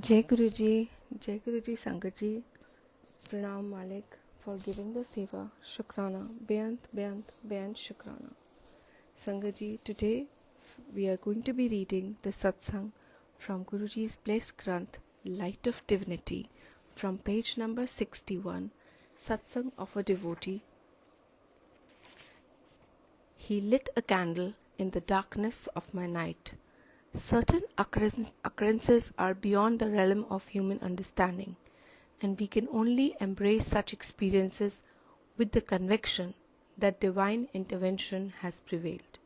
Jai Guruji, Sangatji, Pranam Malik for giving the seva. Shukrana, Beyant Shukrana. Sangatji, today we are going to be reading the satsang from Guruji's blessed Granth, Light of Divinity, from page number 61, Satsang of a Devotee. He lit a candle in the darkness of my night. Certain occurrences are beyond the realm of human understanding, and we can only embrace such experiences with the conviction that divine intervention has prevailed.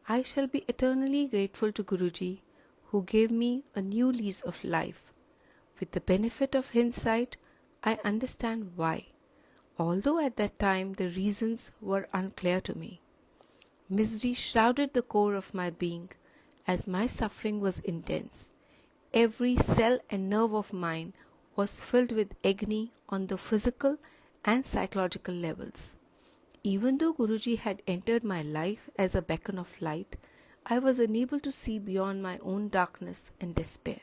I shall be eternally grateful to Guruji, who gave me a new lease of life. With the benefit of hindsight, I understand why, although at that time the reasons were unclear to me. Misery shrouded the core of my being, as my suffering was intense. Every cell and nerve of mine was filled with agony on the physical and psychological levels. Even though Guruji had entered my life as a beacon of light, I was unable to see beyond my own darkness and despair.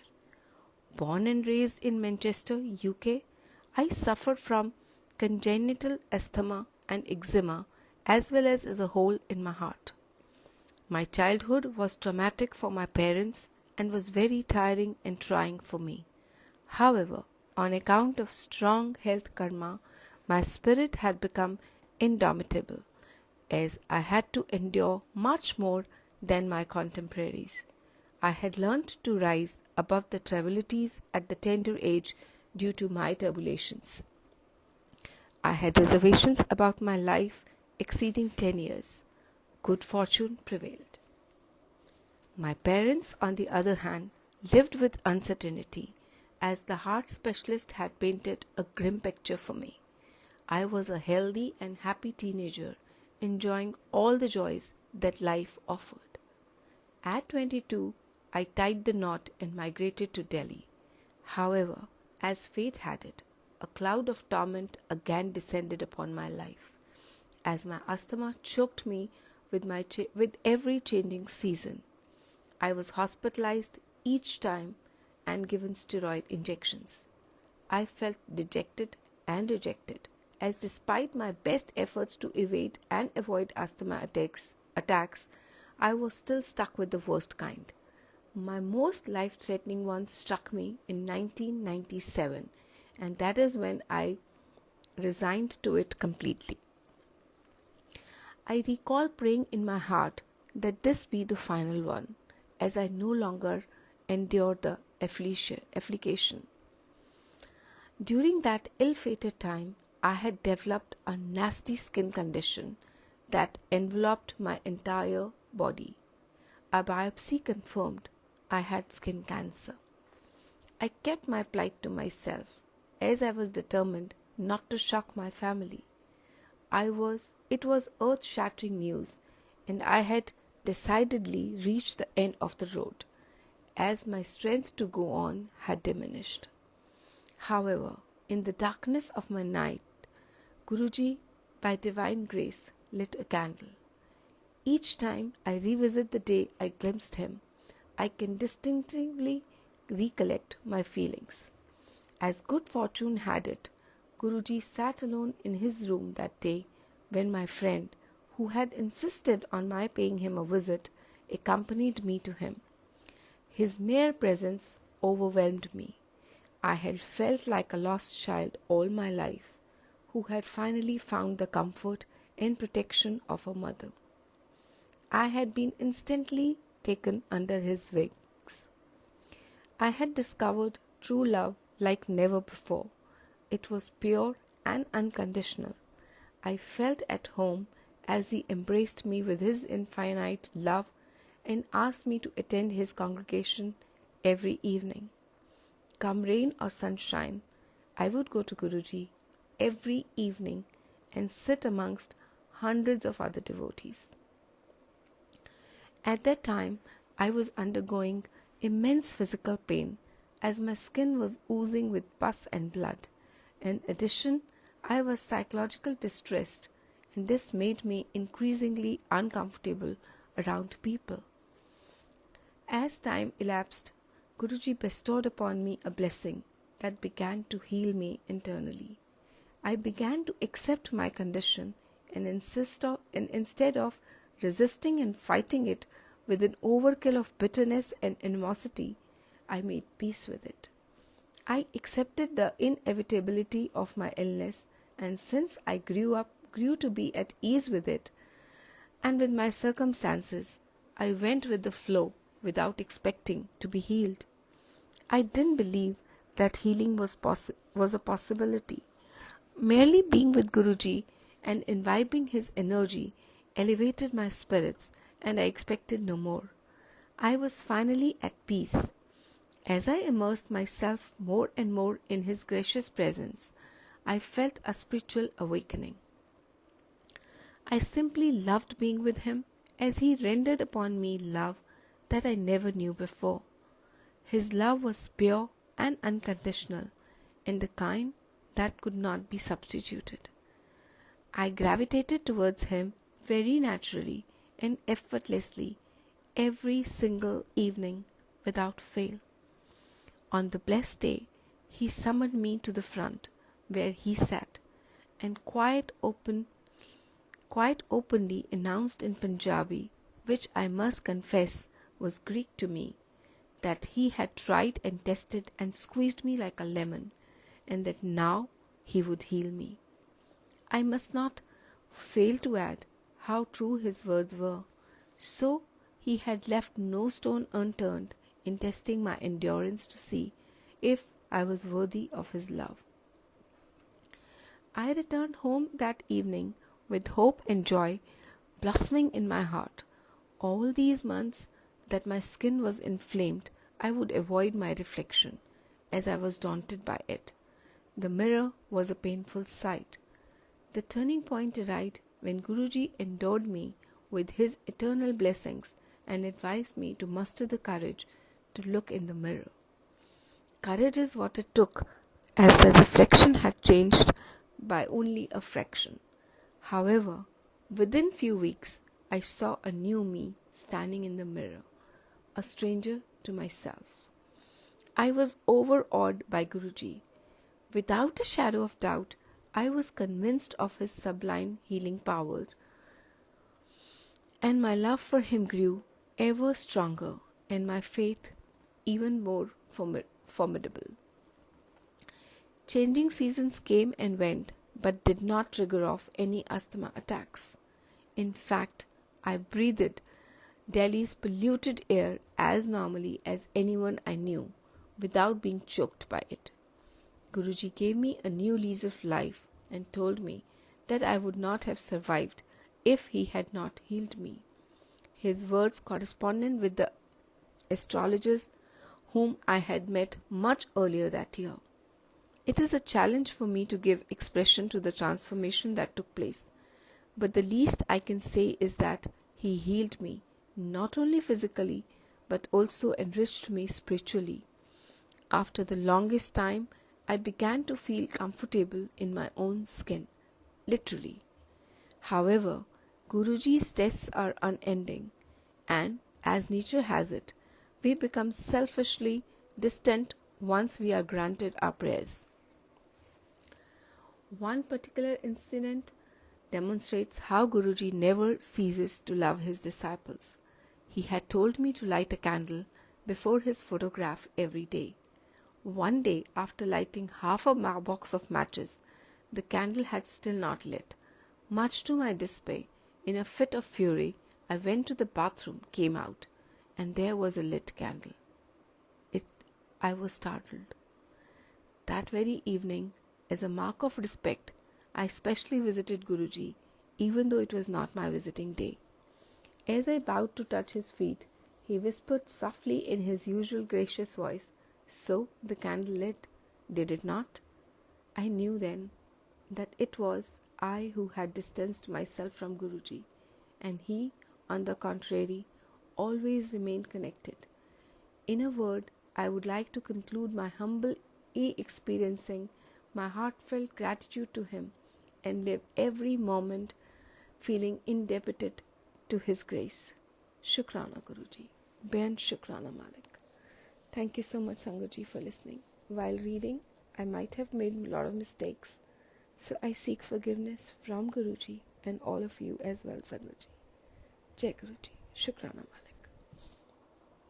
Born and raised in Manchester, UK, I suffered from congenital asthma and eczema as well as a hole in my heart. My childhood was traumatic for my parents and was very tiring and trying for me. However, on account of strong health karma, my spirit had become indomitable, as I had to endure much more than my contemporaries. I had learnt to rise above the trivialities at the tender age due to my tribulations. I had reservations about my life exceeding 10 years. Good fortune prevailed. My parents, on the other hand, lived with uncertainty, as the heart specialist had painted a grim picture for me. I was a healthy and happy teenager, enjoying all the joys that life offered. At 22, I tied the knot and migrated to Delhi. However, as fate had it, a cloud of torment again descended upon my life, as my asthma choked me with every changing season. I was hospitalized each time and given steroid injections. I felt dejected and rejected, as despite my best efforts to evade and avoid asthma attacks, I was still stuck with the worst kind. My most life-threatening one struck me in 1997, and that is when I resigned to it completely. I recall praying in my heart that this be the final one, as I no longer endured the affliction. During that ill-fated time, I had developed a nasty skin condition that enveloped my entire body. A biopsy confirmed I had skin cancer. I kept my plight to myself, as I was determined not to shock my family. It was earth-shattering news, and I had decidedly reached the end of the road, as my strength to go on had diminished. However, in the darkness of my night, Guruji, by divine grace, lit a candle. Each time I revisit the day I glimpsed him, I can distinctively recollect my feelings. As good fortune had it, Guruji sat alone in his room that day when my friend, who had insisted on my paying him a visit, accompanied me to him. His mere presence overwhelmed me. I had felt like a lost child all my life, who had finally found the comfort and protection of a mother. I had been instantly taken under his wings. I had discovered true love like never before. It was pure and unconditional. I felt at home as he embraced me with his infinite love and asked me to attend his congregation every evening. Come rain or sunshine, I would go to Guruji every evening and sit amongst hundreds of other devotees. At that time, I was undergoing immense physical pain, as my skin was oozing with pus and blood. In addition, I was psychologically distressed, and this made me increasingly uncomfortable around people. As time elapsed, Guruji bestowed upon me a blessing that began to heal me internally. I began to accept my condition and instead of resisting and fighting it with an overkill of bitterness and animosity, I made peace with it. I accepted the inevitability of my illness, and since I grew to be at ease with it and with my circumstances, I went with the flow without expecting to be healed. I didn't believe that healing was a possibility. Merely being with Guruji and imbibing his energy elevated my spirits, and I expected no more. I was finally at peace. As I immersed myself more and more in his gracious presence, I felt a spiritual awakening. I simply loved being with him as he rendered upon me love that I never knew before. His love was pure and unconditional, and the kind that could not be substituted. I gravitated towards him very naturally and effortlessly every single evening without fail. On the blessed day, he summoned me to the front where he sat and quite openly announced in Punjabi, which I must confess was Greek to me, that he had tried and tested and squeezed me like a lemon, and that now he would heal me. I must not fail to add how true his words were. So he had left no stone unturned in testing my endurance to see if I was worthy of his love. I returned home that evening with hope and joy blossoming in my heart. All these months that my skin was inflamed, I would avoid my reflection, as I was daunted by it. The mirror was a painful sight. The turning point arrived when Guruji endowed me with his eternal blessings and advised me to muster the courage to look in the mirror. Courage is what it took, as the reflection had changed by only a fraction. However, within few weeks, I saw a new me standing in the mirror, a stranger to myself. I was overawed by Guruji. Without a shadow of doubt, I was convinced of his sublime healing power, and my love for him grew ever stronger and my faith even more formidable. Changing seasons came and went, but did not trigger off any asthma attacks. In fact, I breathed Delhi's polluted air as normally as anyone I knew, without being choked by it. Guruji gave me a new lease of life and told me that I would not have survived if he had not healed me. His words corresponded with the astrologers whom I had met much earlier that year. It is a challenge for me to give expression to the transformation that took place, but the least I can say is that he healed me, not only physically, but also enriched me spiritually. After the longest time, I began to feel comfortable in my own skin, literally. However, Guruji's tests are unending, and as nature has it, we become selfishly distant once we are granted our prayers. One particular incident demonstrates how Guruji never ceases to love his disciples. He had told me to light a candle before his photograph every day. One day, after lighting half a box of matches, the candle had still not lit. Much to my despair, in a fit of fury, I went to the bathroom, came out, and there was a lit candle. I was startled. That very evening, as a mark of respect, I specially visited Guruji, even though it was not my visiting day. As I bowed to touch his feet, he whispered softly in his usual gracious voice, "So the candle lit, did it not?" I knew then that it was I who had distanced myself from Guruji, and he, on the contrary, always remained connected. In a word, I would like to conclude my humble experiencing my heartfelt gratitude to him and live every moment feeling indebted to his grace. Shukrana Guruji. Ben Shukrana Malik. Thank you so much, Sangaji, for listening. While reading, I might have made a lot of mistakes, so I seek forgiveness from Guruji and all of you as well, Sangaji. Jai Guruji. Shukrana Mala.